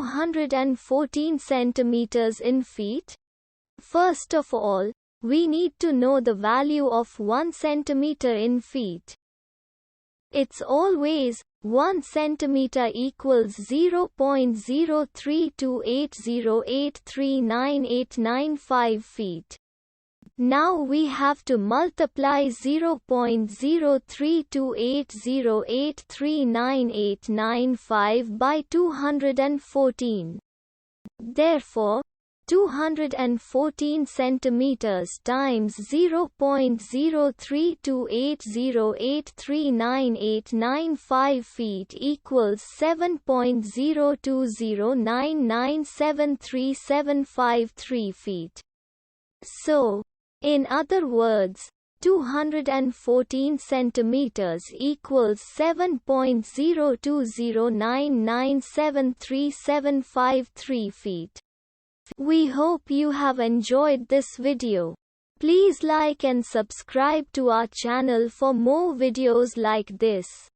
214 centimeters in feet? First of all, we need to know the value of 1 centimeter in feet. It's always 1 centimeter equals 0.03280839895 feet. Now we have to multiply 0.03280839895 by 214. Therefore, 214 centimeters times 0.03280839895 feet equals 7.020997375 feet. So, in other words, 214 centimeters equals 7.020997375 feet. We hope you have enjoyed this video. Please like and subscribe to our channel for more videos like this.